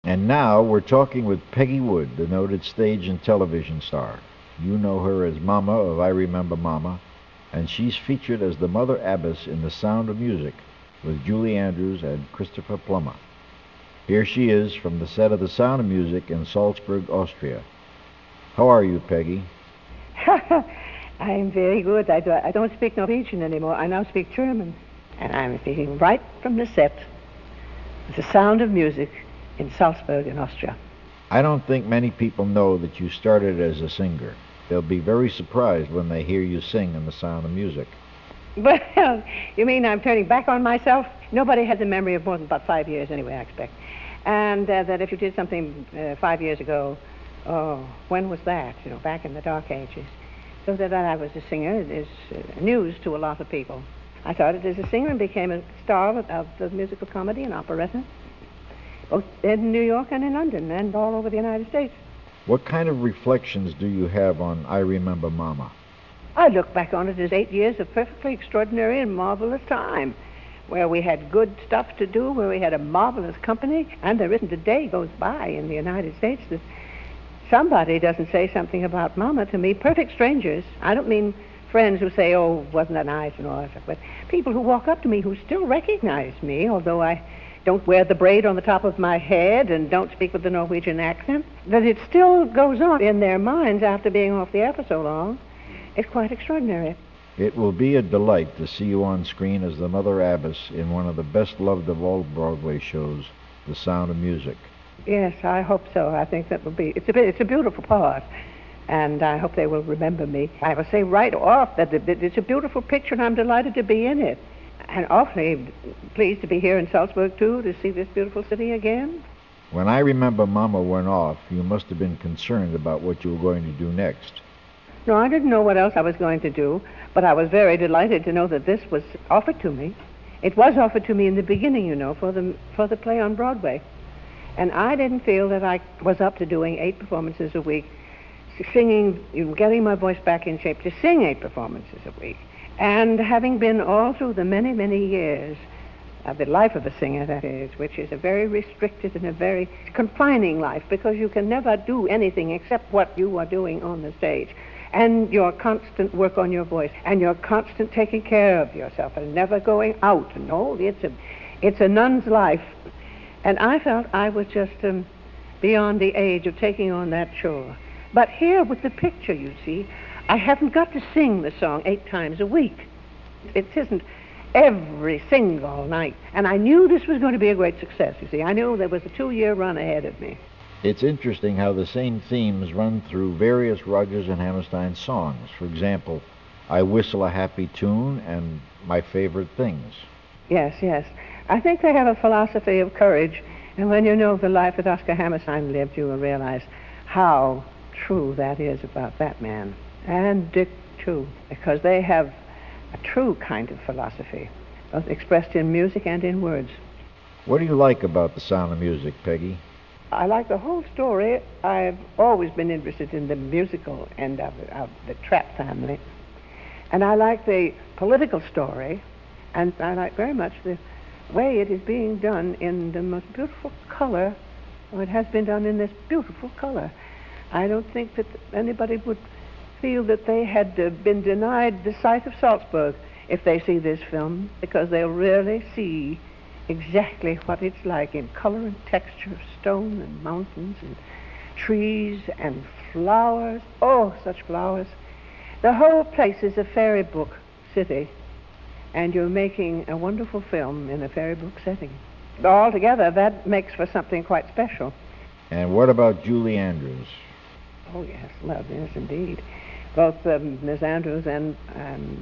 And now we're talking with Peggy Wood, the noted stage and television star. You know her as Mama of I Remember Mama, and she's featured as the Mother Abbess in The Sound of Music with Julie Andrews and Christopher Plummer. Here she is from the set of The Sound of Music in Salzburg, Austria. How are you, Peggy? I'm very good. I don't speak Norwegian anymore. I now speak German. And I'm speaking right from the set of The Sound of Music in Salzburg in Austria. I don't think many people know that you started as a singer. They'll be very surprised when they hear you sing in The Sound of Music. Well, you mean I'm turning back on myself? Nobody has a memory of more than about 5 years anyway, I expect. And that if you did something 5 years ago, oh, when was that? You know, back in the dark ages. So that I was a singer is news to a lot of people. I started as a singer and became a star of the musical comedy and operetta, both in New York and in London and all over the United States. What kind of reflections do you have on I Remember Mama? I look back on it as 8 years of perfectly extraordinary and marvelous time, where we had good stuff to do, where we had a marvelous company, and there isn't a day goes by in the United States that somebody doesn't say something about Mama to me. Perfect strangers. I don't mean friends who say, oh, wasn't that nice and all that stuff, but people who walk up to me who still recognize me, although I don't wear the braid on the top of my head and don't speak with the Norwegian accent, that it still goes on in their minds after being off the air for so long. It's quite extraordinary. It will be a delight to see you on screen as the Mother Abbess in one of the best-loved of all Broadway shows, The Sound of Music. Yes, I hope so. I think that will be, it's a beautiful part, and I hope they will remember me. I will say right off that it's a beautiful picture, and I'm delighted to be in it. And awfully pleased to be here in Salzburg, too, to see this beautiful city again. When I Remember Mama went off, you must have been concerned about what you were going to do next. No, I didn't know what else I was going to do, but I was very delighted to know that this was offered to me. It was offered to me in the beginning, you know, for the play on Broadway. And I didn't feel that I was up to doing 8 performances a week, singing, getting my voice back in shape to sing 8 performances a week. And having been all through the many, many years of the life of a singer, that is, which is a very restricted and a very confining life, because you can never do anything except what you are doing on the stage, and your constant work on your voice, and your constant taking care of yourself, and never going out. And it's a nun's life. And I felt I was just beyond the age of taking on that chore. But here with the picture, you see, I haven't got to sing the song 8 times a week. It isn't every single night. And I knew this was going to be a great success, you see. I knew there was a 2-year run ahead of me. It's interesting how the same themes run through various Rodgers and Hammerstein songs. For example, I Whistle a Happy Tune and My Favorite Things. Yes, yes. I think they have a philosophy of courage. And when you know the life that Oscar Hammerstein lived, you will realize how true that is about that man. And Dick, too, because they have a true kind of philosophy, both expressed in music and in words. What do you like about The Sound of Music, Peggy? I like the whole story. I've always been interested in the musical end of the Trapp family. And I like the political story, and I like very much the way it is being done in the most beautiful color. It has been done in this beautiful color. I don't think that anybody would feel that they had been denied the sight of Salzburg if they see this film, because they'll really see exactly what it's like in color and texture of stone and mountains and trees and flowers. Oh, such flowers. The whole place is a fairy book city, and you're making a wonderful film in a fairy book setting. Altogether, that makes for something quite special. And what about Julie Andrews? Oh, yes, well, yes, indeed. Both Miss Andrews and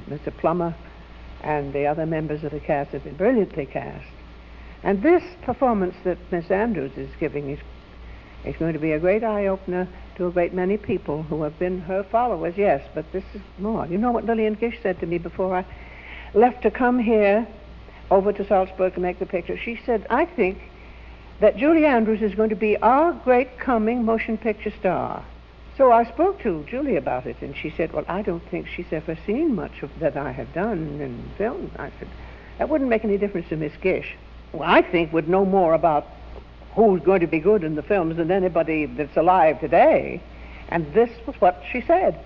Mr. Plummer and the other members of the cast have been brilliantly cast. And this performance that Miss Andrews is giving is going to be a great eye-opener to a great many people who have been her followers, yes, but this is more. You know what Lillian Gish said to me before I left to come here over to Salzburg to make the picture? She said, I think that Julie Andrews is going to be our great coming motion picture star. So I spoke to Julie about it, and she said, well, I don't think she's ever seen much of that I have done in film. I said, that wouldn't make any difference to Miss Gish, who I think would know more about who's going to be good in the films than anybody that's alive today. And this was what she said.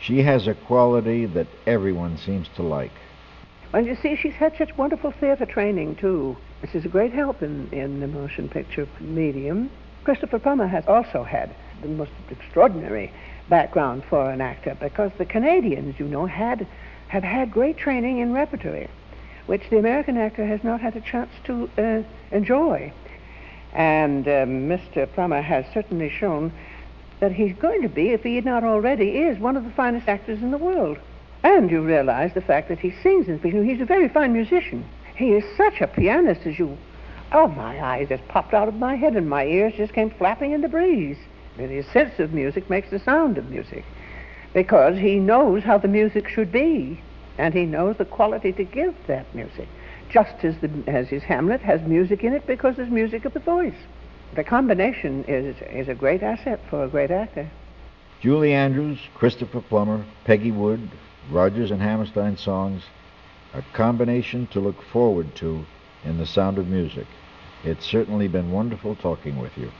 She has a quality that everyone seems to like. And you see, she's had such wonderful theater training, too. This is a great help in the motion picture medium. Christopher Plummer has also had the most extraordinary background for an actor, because the Canadians, you know, have had great training in repertory, which the American actor has not had a chance to enjoy. And Mr. Plummer has certainly shown that he's going to be, if he not already is, one of the finest actors in the world. And you realize the fact that he sings in film. He's a very fine musician. He is such a pianist as you... Oh, my eyes just popped out of my head and my ears just came flapping in the breeze. And his sense of music makes the sound of music, because he knows how the music should be, and he knows the quality to give that music, just as his Hamlet has music in it because there's music of the voice. The combination is a great asset for a great actor. Julie Andrews, Christopher Plummer, Peggy Wood, Rodgers and Hammerstein songs, a combination to look forward to in The Sound of Music. It's certainly been wonderful talking with you.